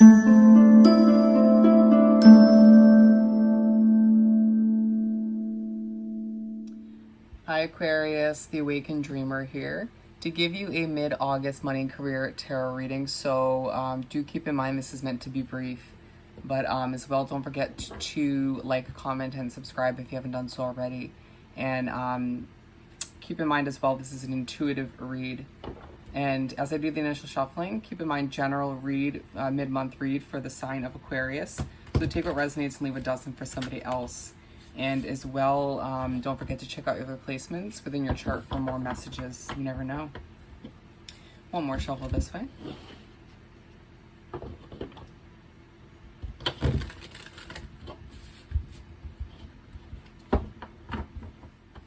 Hi Aquarius, the Awakened Dreamer here to give you a mid-August money and career tarot reading. So do keep in mind this is meant to be brief, but as well don't forget to like, comment, and subscribe if you haven't done so already. And keep in mind as well this is an intuitive read. And as I do the initial shuffling, keep in mind general read, mid-month read for the sign of Aquarius. So take what resonates and leave what doesn't for somebody else. And as well, don't forget to check out other placements within your chart for more messages. You never know. One more shuffle this way.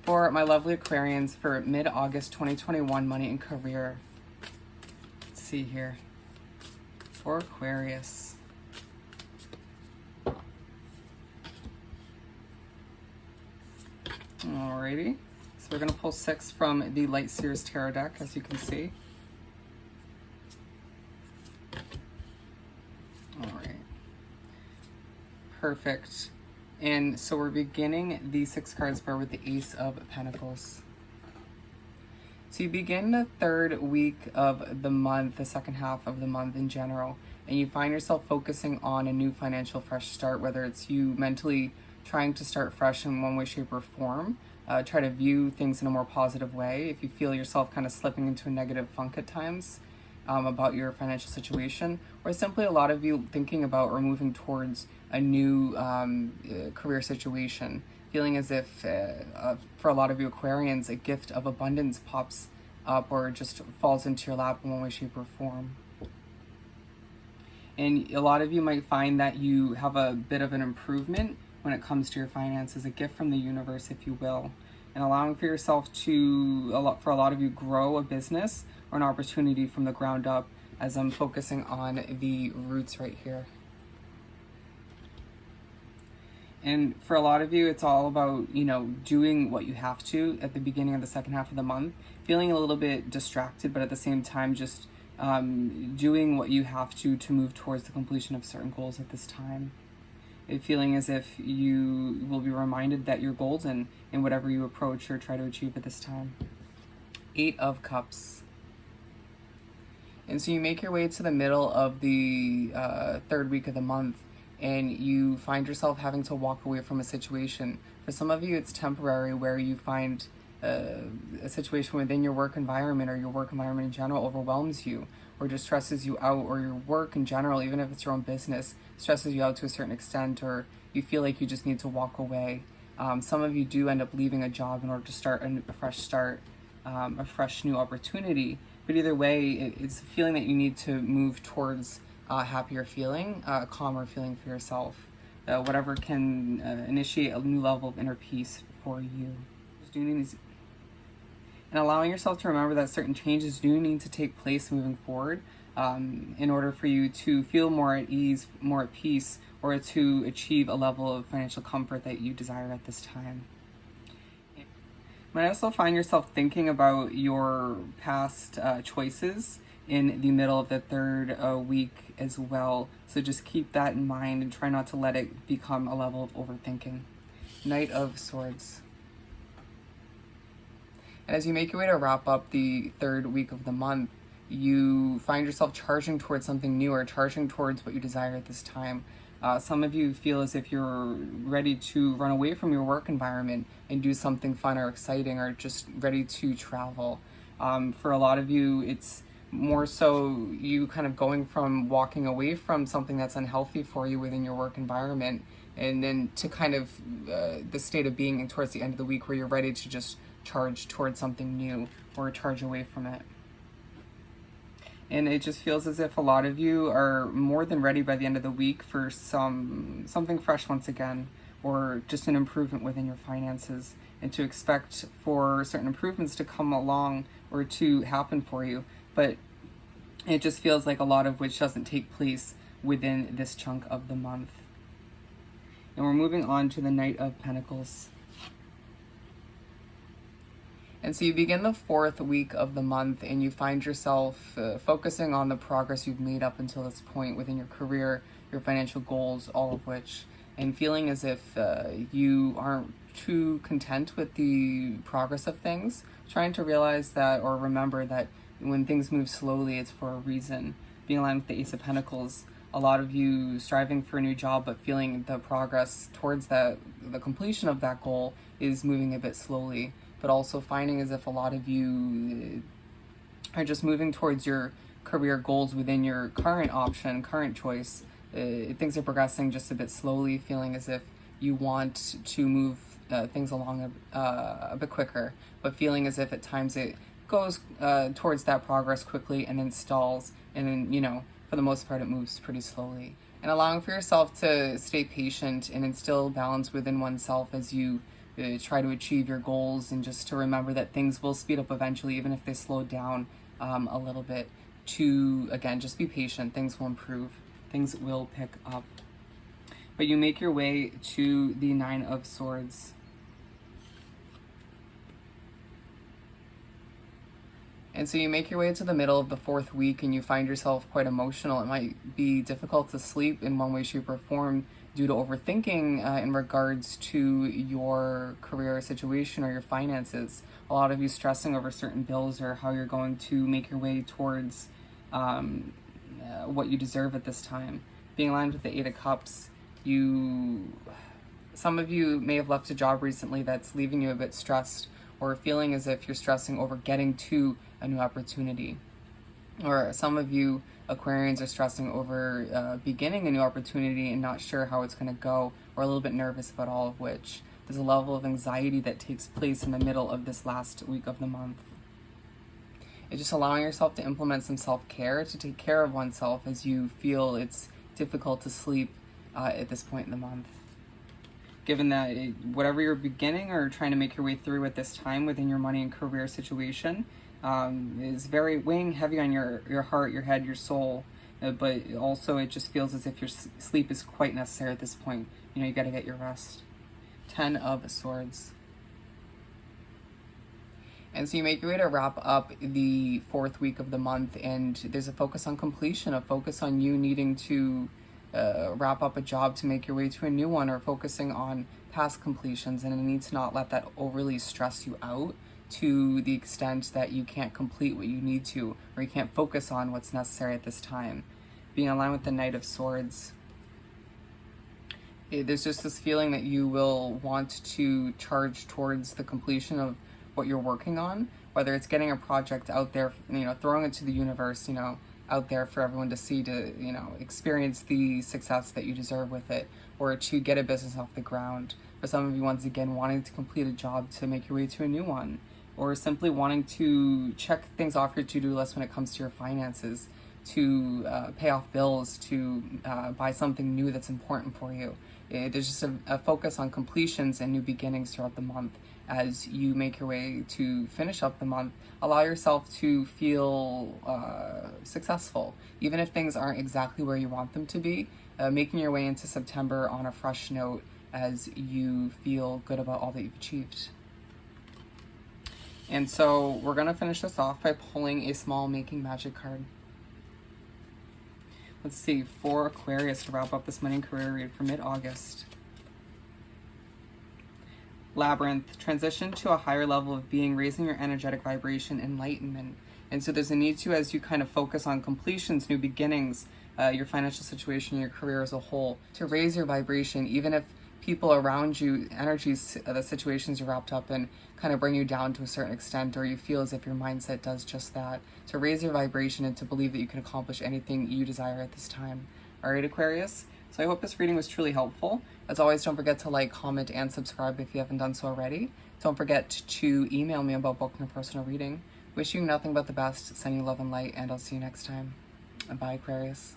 For my lovely Aquarians for mid-August 2021 money and career. Let's see here. For Aquarius. Alrighty, so we're going to pull 6 from the Light Seers Tarot deck, as you can see. Alright, perfect. And so we're beginning the 6 cards bar with the Ace of Pentacles. So you begin the 3rd week of the month, the second half of the month in general, and you find yourself focusing on a new financial fresh start, whether it's you mentally trying to start fresh in one way, shape, or form. Try to view things in a more positive way. If you feel yourself kind of slipping into a negative funk at times about your financial situation, or simply a lot of you thinking about or moving towards a new career situation, feeling as if for a lot of you Aquarians, a gift of abundance pops up or just falls into your lap in one way, shape, or form. And a lot of you might find that you have a bit of an improvement when it comes to your finances, a gift from the universe, if you will, and allowing for yourself to, for a lot of you, grow a business or an opportunity from the ground up, as I'm focusing on the roots right here. And for a lot of you, it's all about, you know, doing what you have to at the beginning of the second half of the month, feeling a little bit distracted, but at the same time, just doing what you have to move towards the completion of certain goals at this time. Feeling as if you will be reminded that you're golden in whatever you approach or try to achieve at this time. 8 of Cups. And so you make your way to the middle of the 3rd week of the month, and you find yourself having to walk away from a situation. For some of you, it's temporary, where you find a situation within your work environment or your work environment in general overwhelms you or just stresses you out, or your work in general, even if it's your own business, stresses you out to a certain extent, or you feel like you just need to walk away. Some of you do end up leaving a job in order to start a fresh start, a fresh new opportunity. But either way, it's a feeling that you need to move towards a happier feeling, a calmer feeling for yourself, whatever can initiate a new level of inner peace for you. And allowing yourself to remember that certain changes do need to take place moving forward in order for you to feel more at ease, more at peace, or to achieve a level of financial comfort that you desire at this time. You might also find yourself thinking about your past choices in the middle of the 3rd week as well. So just keep that in mind and try not to let it become a level of overthinking. Knight of Swords. And as you make your way to wrap up the 3rd week of the month, you find yourself charging towards something new or charging towards what you desire at this time. Some of you feel as if you're ready to run away from your work environment and do something fun or exciting, or just ready to travel. For a lot of you, it's more so you kind of going from walking away from something that's unhealthy for you within your work environment, and then to kind of the state of being towards the end of the week where you're ready to just charge towards something new or charge away from it. And it just feels as if a lot of you are more than ready by the end of the week for something fresh once again, or just an improvement within your finances, and to expect for certain improvements to come along or to happen for you. But it just feels like a lot of which doesn't take place within this chunk of the month. And we're moving on to the Knight of Pentacles. And so you begin the 4th week of the month and you find yourself focusing on the progress you've made up until this point within your career, your financial goals, all of which, and feeling as if you aren't too content with the progress of things, trying to realize that or remember that when things move slowly, it's for a reason. Being aligned with the Ace of Pentacles, a lot of you striving for a new job but feeling the progress towards the completion of that goal is moving a bit slowly, but also finding as if a lot of you are just moving towards your career goals within your current option, current choice. Things are progressing just a bit slowly, feeling as if you want to move things along a bit quicker, but feeling as if at times it goes towards that progress quickly and then stalls, and then, you know, for the most part it moves pretty slowly. And allowing for yourself to stay patient and instill balance within oneself as you try to achieve your goals, and just to remember that things will speed up eventually, even if they slow down a little bit. To, again, just be patient. Things will improve. Things will pick up. But you make your way to the 9 of Swords. And so you make your way to the middle of the 4th week and you find yourself quite emotional. It might be difficult to sleep in one way, shape, or form due to overthinking in regards to your career situation or your finances. A lot of you stressing over certain bills or how you're going to make your way towards what you deserve at this time. Being aligned with the 8 of Cups, some of you may have left a job recently that's leaving you a bit stressed, or feeling as if you're stressing over getting to a new opportunity. Or some of you Aquarians are stressing over beginning a new opportunity and not sure how it's going to go, or a little bit nervous about all of which. There's a level of anxiety that takes place in the middle of this last week of the month. It's just allowing yourself to implement some self-care, to take care of oneself as you feel it's difficult to sleep at this point in the month. Given that whatever you're beginning or trying to make your way through at this time within your money and career situation is very weighing heavy on your heart, your head, your soul, but also it just feels as if your sleep is quite necessary at this point. You know, you got to get your rest. 10 of Swords. And so you make your way to wrap up the 4th week of the month, and there's a focus on completion, a focus on you needing to wrap up a job to make your way to a new one, or focusing on past completions, and you need to not let that overly stress you out to the extent that you can't complete what you need to, or you can't focus on what's necessary at this time. Being aligned with the Knight of Swords, there's just this feeling that you will want to charge towards the completion of what you're working on, whether it's getting a project out there, you know, throwing it to the universe, you know, out there for everyone to see, to, you know, experience the success that you deserve with it, or to get a business off the ground. For some of you, once again, wanting to complete a job to make your way to a new one, or simply wanting to check things off your to-do list when it comes to your finances, to pay off bills, to buy something new that's important for you. There's just a focus on completions and new beginnings throughout the month. As you make your way to finish up the month, allow yourself to feel successful, even if things aren't exactly where you want them to be, making your way into September on a fresh note as you feel good about all that you've achieved. And so we're going to finish this off by pulling a small Making Magic card. Let's see, for Aquarius to wrap up this money and career read for mid-August. Labyrinth, transition to a higher level of being, raising your energetic vibration, enlightenment. And so there's a need to, as you kind of focus on completions, new beginnings, your financial situation, your career as a whole, to raise your vibration, even if people around you, energies, the situations you're wrapped up in, kind of bring you down to a certain extent, or you feel as if your mindset does just that, to raise your vibration and to believe that you can accomplish anything you desire at this time. All right, Aquarius? So I hope this reading was truly helpful. As always, don't forget to like, comment, and subscribe if you haven't done so already. Don't forget to email me about booking a personal reading. Wishing you nothing but the best, sending you love and light, and I'll see you next time. Bye, Aquarius.